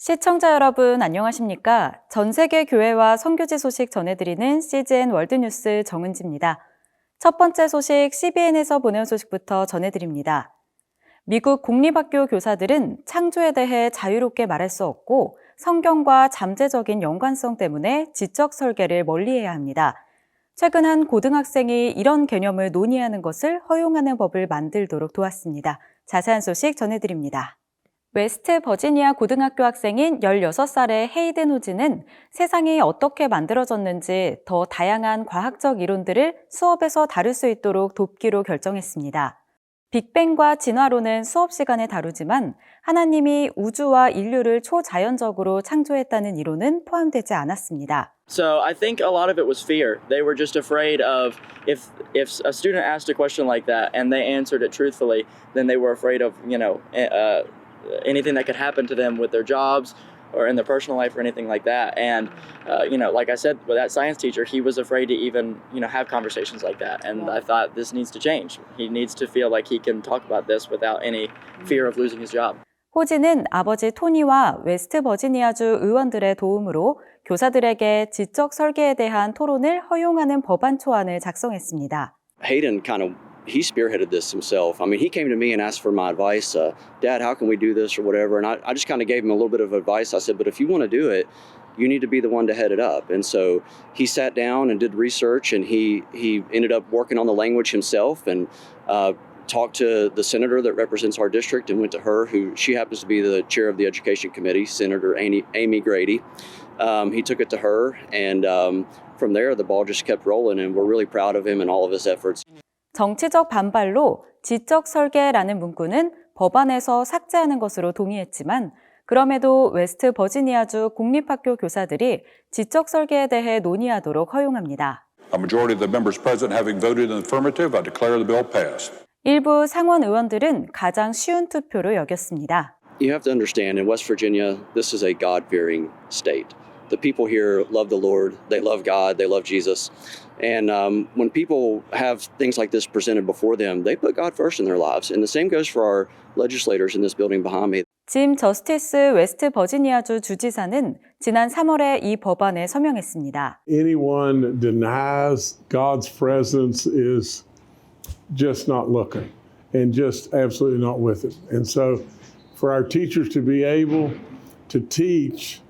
시청자 여러분 안녕하십니까? 전 세계 교회와 선교지 소식 전해드리는 CGN 월드뉴스 정은지입니다. 첫 번째 소식 CBN에서 보내온 소식부터 전해드립니다. 미국 공립학교 교사들은 창조에 대해 자유롭게 말할 수 없고 성경과 잠재적인 연관성 때문에 지적 설계를 멀리해야 합니다. 최근 한 고등학생이 이런 개념을 논의하는 것을 허용하는 법을 만들도록 도왔습니다. 자세한 소식 전해드립니다. 웨스트 버지니아 고등학교 학생인 16살의 헤이든 호즈는 세상이 어떻게 만들어졌는지 더 다양한 과학적 이론들을 수업에서 다룰 수 있도록 돕기로 결정했습니다. 빅뱅과 진화론은 수업 시간에 다루지만 하나님이 우주와 인류를 초자연적으로 창조했다는 이론은 포함되지 않았습니다. So I think a lot of it was fear. They were just afraid of if a student asked a question like that and they answered it truthfully, then they were afraid of, anything that could happen to them with their jobs or in their personal life or anything like that. And, like I said, with that science teacher, he was afraid to even, have conversations like that. And I thought this needs to change. He needs to feel like he can talk about this without any fear of losing his job. 호지는 아버지 토니와 웨스트 버지니아주 의원들의 도움으로 교사들에게 지적 설계에 대한 토론을 허용하는 법안 초안을 작성했습니다. Hayden he spearheaded this himself. I mean, he came to me and asked for my advice. Dad, how can we do this or whatever? And I just kind of gave him a little bit of advice. I said, but if you want to do it, you need to be the one to head it up. And so he sat down and did research, and he ended up working on the language himself and talked to the senator that represents our district and went to her, she happens to be the chair of the education committee, Senator Amy Grady. He took it to her, and from there, the ball just kept rolling, and we're really proud of him and all of his efforts. 정치적 반발로 지적 설계라는 문구는 법안에서 삭제하는 것으로 동의했지만 그럼에도 웨스트 버지니아주 공립학교 교사들이 지적 설계에 대해 논의하도록 허용합니다. A majority of the members present having voted in the affirmative, I declare the bill passed. 일부 상원 의원들은 가장 쉬운 투표로 여겼습니다. You have to understand, in West Virginia, this is a God-fearing state. The people here love the Lord, they love God, they love Jesus. And when people have things like this presented before them, they put God first in their lives. And the same goes for our legislators in this building behind me. 짐 저스티스 웨스트 버지니아주 주지사는 지난 3월에 이 법안에 서명했습니다. Anyone denies God's presence is just not looking and just absolutely not with it. And so for our teachers to be able to teach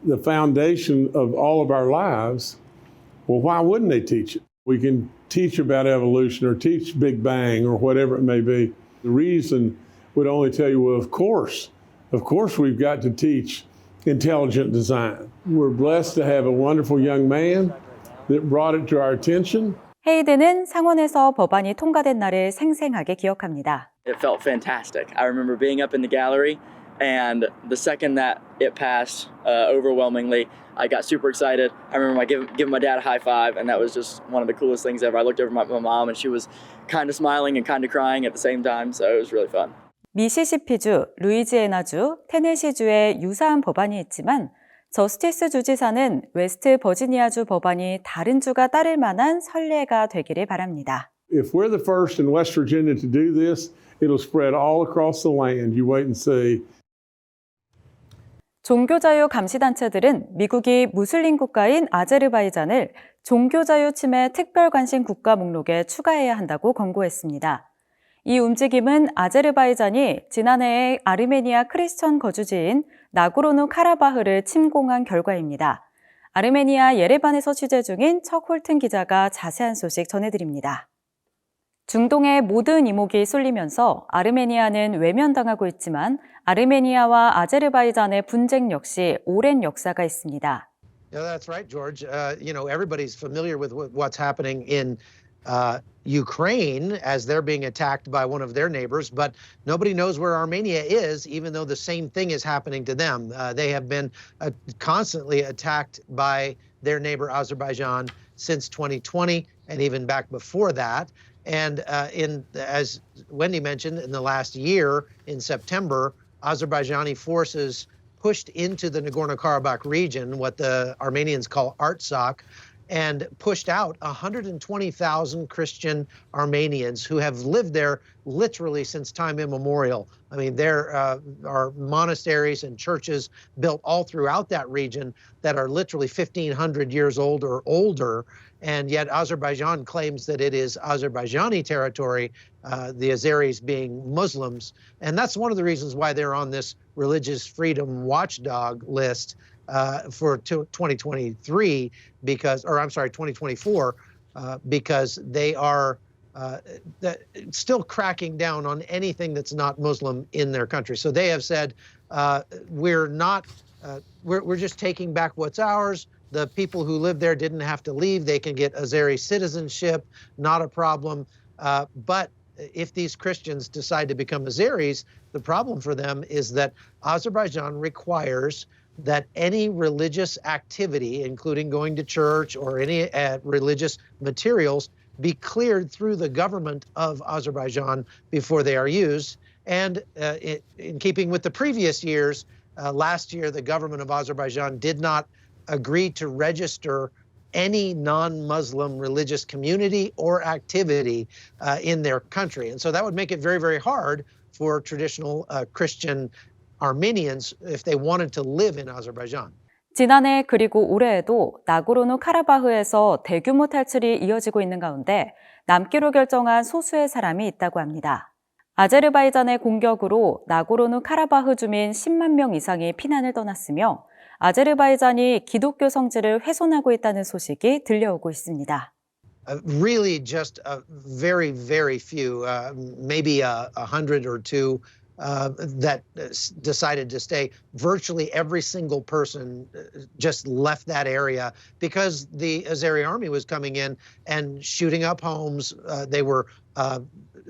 the foundation of all of our lives, well, why wouldn't they teach it? We can teach about evolution or teach Big Bang or whatever it may be. The reason would only tell you, well, of course we've got to teach intelligent design. We're blessed to have a wonderful young man that brought it to our attention. 헤이든은 상원에서 법안이 통과된 날을 생생하게 기억합니다. It felt fantastic. I remember being up in the gallery, and the second that it passed overwhelmingly, I got super excited. I remember giving my dad a high five, and that was just one of the coolest things ever. I looked over at my mom, and she was kind of smiling and kind of crying at the same time, so it was really fun. 미시시피주, 루이지애나주, 테네시주에 유사한 법안이 있지만 저스티스 주지사는 웨스트 버지니아주 법안이 다른 주가 따를 만한 선례가 되기를 바랍니다. If we're the first in West Virginia to do this, it'll spread all across the land. You wait and see. 종교자유 감시단체들은 미국이 무슬림 국가인 아제르바이잔을 종교자유 침해 특별관심 국가 목록에 추가해야 한다고 권고했습니다. 이 움직임은 아제르바이잔이 지난해에 아르메니아 크리스천 거주지인 나고르노 카라바흐를 침공한 결과입니다. 아르메니아 예레반에서 취재 중인 척 홀튼 기자가 자세한 소식 전해드립니다. 중동의 모든 이목이 쏠리면서 아르메니아는 외면당하고 있지만 아르메니아와 아제르바이잔의 분쟁 역시 오랜 역사가 있습니다. Yeah, that's right, George. Everybody's familiar with what's happening in Ukraine as they're being attacked by one of their neighbors, but nobody knows where Armenia is, even though the same thing is happening to them. They have been constantly attacked by their neighbor Azerbaijan since 2020 and even back before that. And as Wendy mentioned, in the last year, in September, Azerbaijani forces pushed into the Nagorno-Karabakh region, what the Armenians call Artsakh, and pushed out 120,000 Christian Armenians who have lived there literally since time immemorial. I mean, there are monasteries and churches built all throughout that region that are literally 1,500 years old or older, and yet Azerbaijan claims that it is Azerbaijani territory, the Azeris being Muslims. And that's one of the reasons why they're on this religious freedom watchdog list for 2023, because, or I'm sorry, 2024, because they are still cracking down on anything that's not Muslim in their country. So they have said, we're just taking back what's ours. The people who live there didn't have to leave. They can get Azeri citizenship, not a problem. But if these Christians decide to become Azeris, the problem for them is that Azerbaijan requires that any religious activity, including going to church or any religious materials, be cleared through the government of Azerbaijan before they are used. And in keeping with the previous years, last year the government of Azerbaijan did not agree to register any non-Muslim religious community or activity in their country. And so that would make it very, very hard for traditional Christian Armenians if they wanted to live in Azerbaijan. 지난해 그리고 올해에도 나고르노 카라바흐에서 대규모 탈출이 이어지고 있는 가운데 남기로 결정한 소수의 사람이 있다고 합니다. 아제르바이잔의 공격으로 나고르노 카라바흐 주민 10만 명 이상이 피난을 떠났으며 아제르바이잔이 기독교 성지를 훼손하고 있다는 소식이 들려오고 있습니다. Really just a very, very few, maybe 100 or two that decided to stay. Virtually every single person just left that area because the Azeri army was coming in and shooting up homes. They were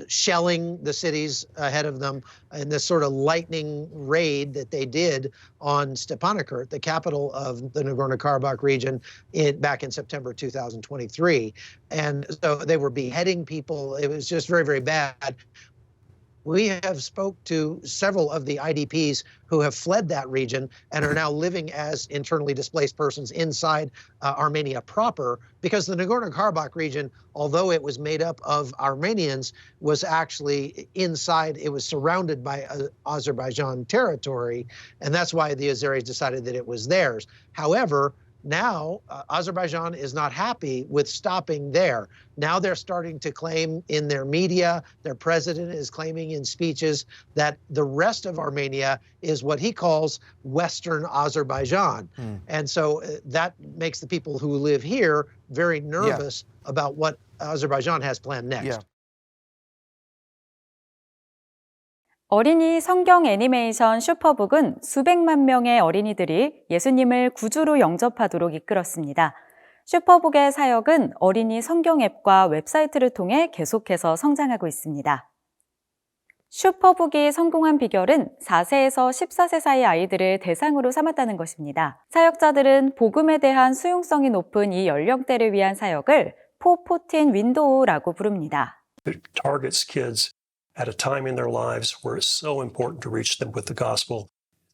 shelling the cities ahead of them in this sort of lightning raid that they did on Stepanakert, the capital of the Nagorno-Karabakh region, back in September 2023. And so they were beheading people. It was just very, very bad. We have spoke to several of the IDPs who have fled that region and are now living as internally displaced persons inside Armenia proper, because the Nagorno-Karabakh region, although it was made up of Armenians, was actually inside, it was surrounded by Azerbaijan territory, and that's why the Azeris decided that it was theirs. However, now, Azerbaijan is not happy with stopping there. Now they're starting to claim in their media, their president is claiming in speeches that the rest of Armenia is what he calls Western Azerbaijan. And so that makes the people who live here very nervous about what Azerbaijan has planned next. 어린이 성경 애니메이션 슈퍼북은 수백만 명의 어린이들이 예수님을 구주로 영접하도록 이끌었습니다. 슈퍼북의 사역은 어린이 성경 앱과 웹사이트를 통해 계속해서 성장하고 있습니다. 슈퍼북이 성공한 비결은 4세에서 14세 사이 아이들을 대상으로 삼았다는 것입니다. 사역자들은 복음에 대한 수용성이 높은 이 연령대를 위한 사역을 414 윈도우라고 부릅니다. It targets kids at a time in their lives where it's so important to reach them with the gospel.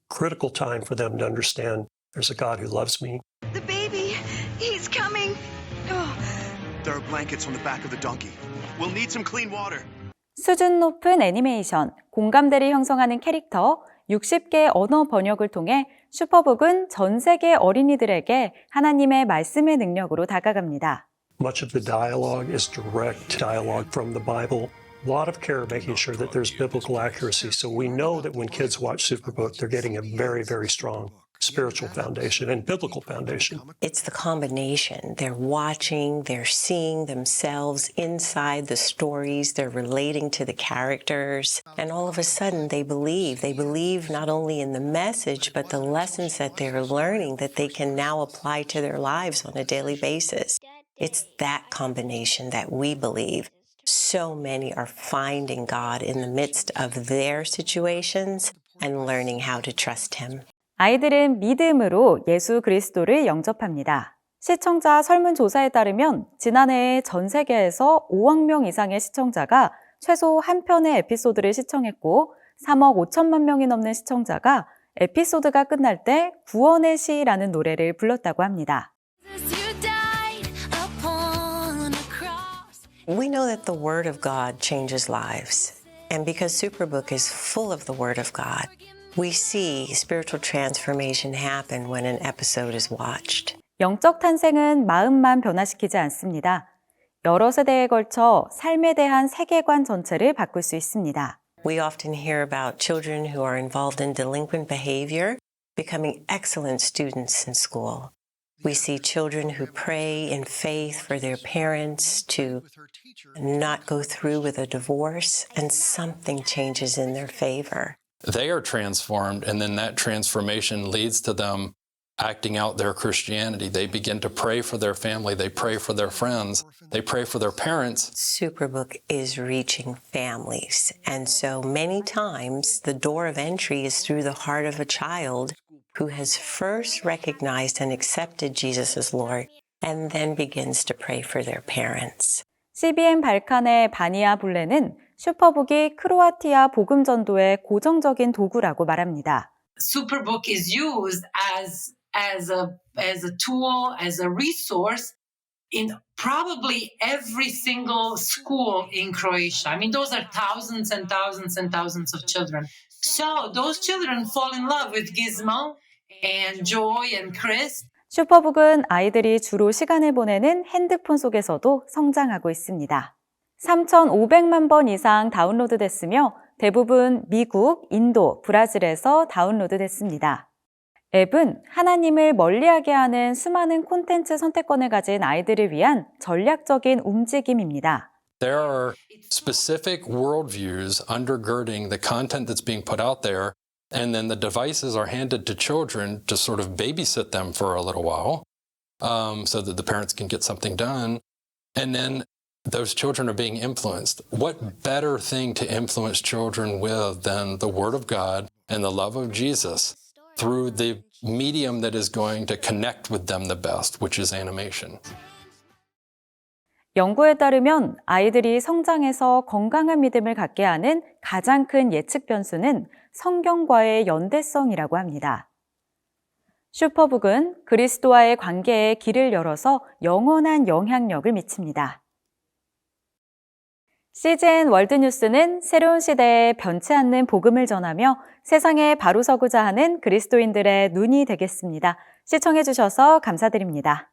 Critical time for them to understand there's a God who loves me. The baby, he's coming. Oh. There are blankets on the back of the donkey. We'll need some clean water. 수준 높은 애니메이션, 공감대를 형성하는 캐릭터, 60개의 언어 번역을 통해 슈퍼북은 전 세계 어린이들에게 하나님의 말씀의 능력으로 다가갑니다. Much of the dialogue is direct dialogue from the Bible. A lot of care making sure that there's biblical accuracy. So we know that when kids watch Superbook, they're getting a very, very strong spiritual foundation and biblical foundation. It's the combination. They're watching, they're seeing themselves inside the stories, they're relating to the characters, and all of a sudden they believe. They believe not only in the message, but the lessons that they're learning that they can now apply to their lives on a daily basis. It's that combination that we believe. So many are finding God in the midst of their situations and learning how to trust Him. 아이들은 믿음으로 예수 그리스도를 영접합니다. 시청자 설문조사에 따르면 지난해에 전 세계에서 5억 명 이상의 시청자가 최소 한 편의 에피소드를 시청했고 3억 5천만 명이 넘는 시청자가 에피소드가 끝날 때 구원의 시라는 노래를 불렀다고 합니다. You died We know that the Word of God changes lives. And because Superbook is full of the Word of God, we see spiritual transformation happen when an episode is watched. 영적 탄생은 마음만 변화시키지 않습니다. 여러 세대에 걸쳐 삶에 대한 세계관 전체를 바꿀 수 있습니다. We often hear about children who are involved in delinquent behavior becoming excellent students in school. We see children who pray in faith for their parents to not go through with a divorce, and something changes in their favor. They are transformed, and then that transformation leads to them acting out their Christianity. They begin to pray for their family, they pray for their friends, they pray for their parents. Superbook is reaching families, and so many times the door of entry is through the heart of a child who has first recognized and accepted Jesus as Lord, and then begins to pray for their parents. CBN 발칸의 바니아 블레는 슈퍼북이 크로아티아 복음 전도의 고정적인 도구라고 말합니다. Superbook is used as a tool, as a resource in probably every single school in Croatia. I mean, those are thousands and thousands and thousands of children. So those children fall in love with Gizmo and Joy and Chris. 슈퍼북은 아이들이 주로 시간을 보내는 핸드폰 속에서도 성장하고 있습니다. 3,500만 번 이상 다운로드 됐으며 대부분 미국, 인도, 브라질에서 다운로드 됐습니다. 앱은 하나님을 멀리하게 하는 수많은 콘텐츠 선택권을 가진 아이들을 위한 전략적인 움직임입니다. There are specific worldviews undergirding the content that's being put out there, and then the devices are handed to children to sort of babysit them for a little while so that the parents can get something done. And then those children are being influenced. What better thing to influence children with than the Word of God and the love of Jesus through the medium that is going to connect with them the best, which is animation. 연구에 따르면 아이들이 성장해서 건강한 믿음을 갖게 하는 가장 큰 예측 변수는 성경과의 연대성이라고 합니다. 슈퍼북은 그리스도와의 관계에 길을 열어서 영원한 영향력을 미칩니다. CGN 월드뉴스는 새로운 시대에 변치 않는 복음을 전하며 세상에 바로 서고자 하는 그리스도인들의 눈이 되겠습니다. 시청해 주셔서 감사드립니다.